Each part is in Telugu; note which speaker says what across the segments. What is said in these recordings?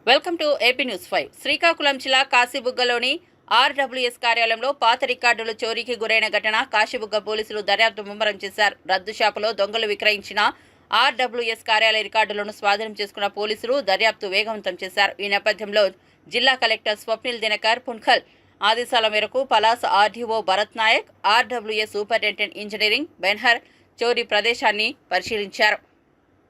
Speaker 1: Welcome to AP news 5. Srikakulam జిల్లా కాశీబుగ్గలోని ఆర్డబ్ల్యూఎస్ కార్యాలయంలో పాత రికార్డులు చోరీకి గురైన ఘటన కాశీబుగ్గ పోలీసులు దర్యాప్తు ముమ్మరం చేశారు. రద్దు షాపులో దొంగలు విక్రయించిన ఆర్డబ్ల్యూఎస్ కార్యాలయ రికార్డులను స్వాధీనం చేసుకున్న పోలీసులు దర్యాప్తు వేగవంతం చేశారు. ఈ నేపథ్యంలో జిల్లా కలెక్టర్ స్వప్నిల్ దినకర్ పున్ఖల్ ఆదేశాల మేరకు Palasa RDO Bharat Nayak, RWS superintendent engineering Benhur చోరీ ప్రదేశాన్ని పరిశీలించారు.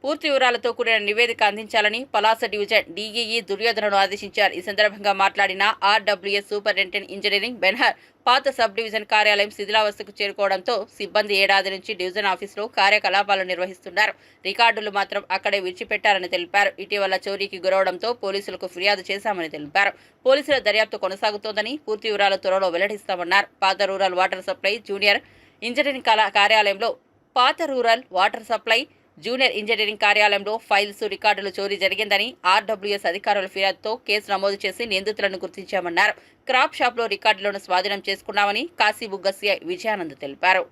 Speaker 1: పూర్తి వివరాలతో కూడిన నివేదిక అందించాలని పలాస డివిజన్ డీఈఈ దుర్యోధనను ఆదేశించారు. ఈ సందర్భంగా మాట్లాడిన ఆర్డబ్ల్యూఎస్ సూపరింటెండెంట్ ఇంజనీరింగ్ బెన్హర్, పాత సబ్ డివిజన్ కార్యాలయం శిథిలావస్థకు చేరుకోవడంతో సిబ్బంది ఏడాది నుంచి డివిజన్ ఆఫీసులో కార్యకలాపాలు నిర్వహిస్తున్నారు. రికార్డులు మాత్రం అక్కడే విడిచిపెట్టారని తెలిపారు. ఇటీవల చోరీకి గురవడంతో పోలీసులకు ఫిర్యాదు చేశామని తెలిపారు. పోలీసుల దర్యాప్తు కొనసాగుతోందని, పూర్తి వివరాలు త్వరలో వెల్లడిస్తామన్నారు. పాత rural water supply junior engineering కార్యాలయంలో జూనియర్ ఇంజనీరింగ్ కార్యాలయంలో ఫైల్స్, రికార్డులు చోరీ జరిగిందని ఆర్డబ్ల్యూఎస్ అధికారుల ఫిర్యాదుతో కేసు నమోదు చేసి నిందితులను గుర్తించామన్నారు. క్రాప్ షాప్లో రికార్డులను స్వాధీనం చేసుకున్నామని కాశీబుగ్గ సిఐ విజయానంద్ తెలిపారు.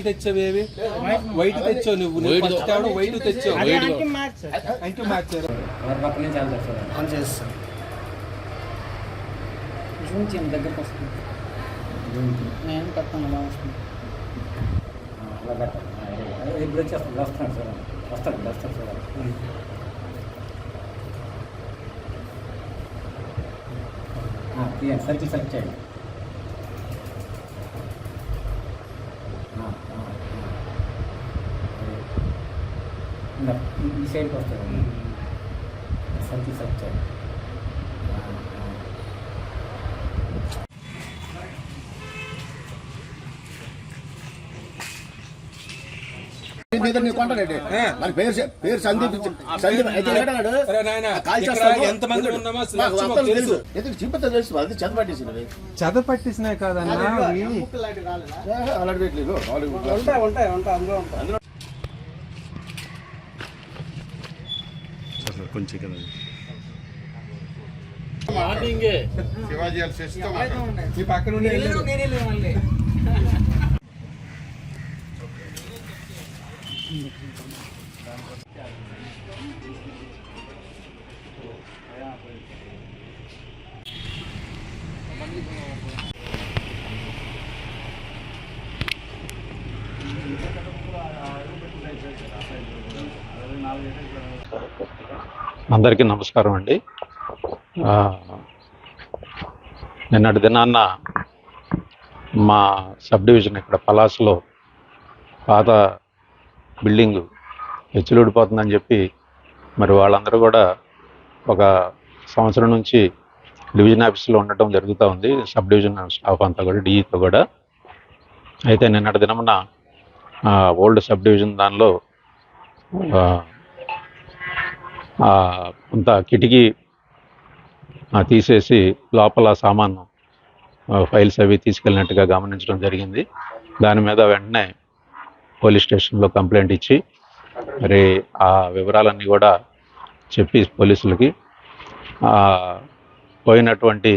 Speaker 2: తెచ్చావేవి వైట్ తెచ్చావు నువ్వు వైట్ తెచ్చావు
Speaker 3: దగ్గరకు వస్తుంది నేను కట్టాను ఎలా వస్తుంది ఇప్పుడు వస్తాను సార్ వస్తాను సార్ సర్కిల్ సెలెక్ట్ చేయండి. ఈ సైడ్కి వస్తుంది సర్కిల్ సెలెక్ట్ చేయండి.
Speaker 2: చదపట్టేసినా కాదన్నా కొంచెం కదా శివాజీ పక్కన
Speaker 4: అందరికీ నమస్కారం అండి. నిన్నటి దినాన్న మా సబ్ డివిజన్ ఇక్కడ పలాసలో పాత బిల్డింగ్ హెచ్చులుడిపోతుందని చెప్పి మరి వాళ్ళందరూ కూడా ఒక సంవత్సరం నుంచి డివిజన్ ఆఫీస్లో ఉండటం జరుగుతూ ఉంది. సబ్ డివిజన్ స్టాఫ్ అంతా కూడా డిఈతో కూడా. అయితే నిన్నటి దినమున ఓల్డ్ సబ్ డివిజన్ దానిలో కొంత కిటికీ తీసేసి లోపల సామాను ఫైల్స్ అవి తీసుకెళ్ళినట్టుగా గమనించడం జరిగింది. దాని మీద వెంటనే పోలీస్ స్టేషన్లో కంప్లైంట్ ఇచ్చి మరి ఆ వివరాలన్నీ కూడా చెప్పి పోలీసులకి పోయినటువంటి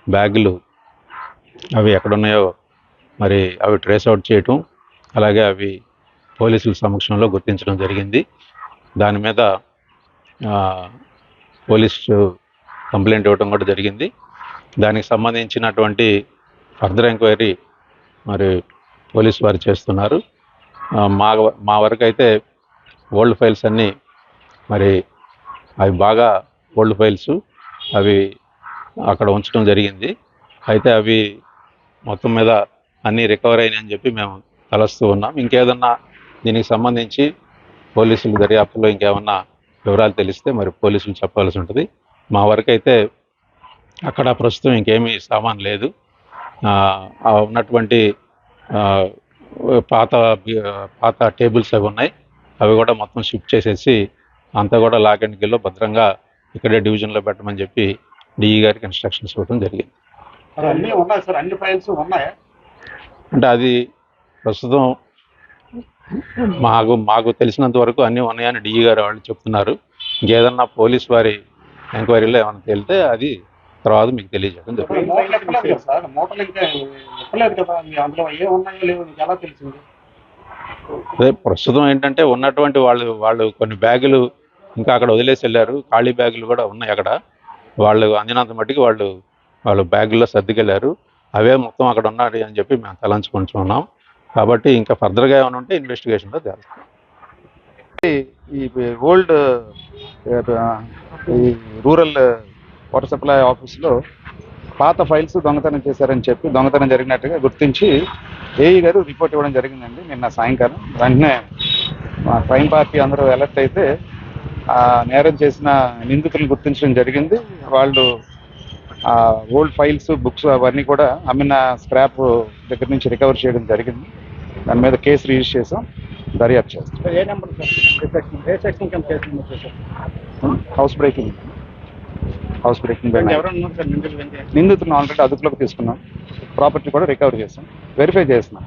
Speaker 4: బ్యాగులు అవి ఎక్కడున్నాయో మరి అవి ట్రేస్ అవుట్ చేయటం, అలాగే అవి పోలీసుల సమక్షంలో గుర్తించడం జరిగింది. దాని మీద పోలీసు కంప్లైంట్ ఇవ్వడం కూడా జరిగింది. దానికి సంబంధించినటువంటి ఫర్దర్ ఎంక్వైరీ మరి పోలీసు వారు చేస్తున్నారు. మా వరకు అయితే ఓల్డ్ ఫైల్స్ అన్నీ మరి అవి బాగా ఓల్డ్ ఫైల్స్ అవి అక్కడ ఉంచడం జరిగింది. అయితే అవి మొత్తం మీద అన్నీ రికవర్ అయినాయని చెప్పి మేము తలస్తూ ఉన్నాం. ఇంకేదన్నా దీనికి సంబంధించి పోలీసుల దర్యాప్తులో ఇంకేమన్నా వివరాలు తెలిస్తే మరి పోలీసులు చెప్పాల్సి ఉంటుంది. మా వరకు అయితే అక్కడ ప్రస్తుతం ఇంకేమీ సామాన్ లేదు. ఉన్నటువంటి పాత టేబుల్స్ అవి ఉన్నాయి, అవి కూడా మొత్తం షిఫ్ట్ చేసేసి అంతా కూడా లాక్ అండ్ కీలో భద్రంగా ఇక్కడే డివిజన్లో పెట్టమని చెప్పి డిఈ గారికి ఇన్స్ట్రక్షన్స్ ఇవ్వడం జరిగింది. అంటే అది ప్రస్తుతం మాకు తెలిసినంత వరకు అన్నీ ఉన్నాయని డిఈ గారు వాళ్ళు చెప్తున్నారు. ఇంకేదన్నా పోలీస్ వారి ఎంక్వైరీలో ఏమైనా తేలితే అది తర్వాత మీకు తెలియజేయడం జరుగుతుంది.
Speaker 5: మూటలు ఎక్కలేదు కదా సార్, మూటలు ఇంకా ఎక్కలేదు కదా, మీ అందులో ఏ ఉన్నాయో లేవో మీకు ఎలా తెలిసింది?
Speaker 4: అదే ప్రస్తుతం ఏంటంటే ఉన్నటువంటి వాళ్ళు కొన్ని బ్యాగులు ఇంకా అక్కడ వదిలేసి వెళ్ళారు, ఖాళీ బ్యాగులు కూడా ఉన్నాయి అక్కడ. వాళ్ళు అందినంత మట్టికి వాళ్ళు బ్యాగుల్లో సర్దుకెళ్ళారు. అవే మొత్తం అక్కడ ఉన్నాయి అని చెప్పి మేము తలంచుకుంటున్నాం. కాబట్టి ఇంకా ఫర్దర్గా ఏమైనా ఉంటే ఇన్వెస్టిగేషన్లో తేలుస్తాం.
Speaker 6: ఈ ఓల్డ్ ఈ రూరల్ వాటర్ సప్లై ఆఫీస్లో పాత ఫైల్స్ దొంగతనం చేశారని చెప్పి దొంగతనం జరిగినట్టుగా గుర్తించి ఏఈ గారు రిపోర్ట్ ఇవ్వడం జరిగిందండి నిన్న సాయంకాలం. వెంటనే మా క్రైమ్ పార్టీ అందరూ అలర్ట్ అయితే ఆ నేరం చేసిన నిందితులను గుర్తించడం జరిగింది. వాళ్ళు ఓల్డ్ ఫైల్స్ బుక్స్ అవన్నీ కూడా అమ్మిన స్క్రాప్ దగ్గర నుంచి రికవర్ చేయడం జరిగింది. దాని మీద కేసు రిజిస్టర్ చేసాం, దర్యాప్తు చేస్తాం.
Speaker 5: ఏ నెంబర్ సార్? ఏ సెక్షన్ కింద కేసు నమోదు చేశారు?
Speaker 6: హౌస్ బ్రేకింగ్
Speaker 5: ఎవరైనా ఉన్నారు సార్ నిందితులు?
Speaker 6: నిందితులను ఆల్రెడీ అదుపులోకి తీసుకున్నాం, ప్రాపర్టీ కూడా రికవర్ చేసాం, వెరిఫై చేస్తున్నాం.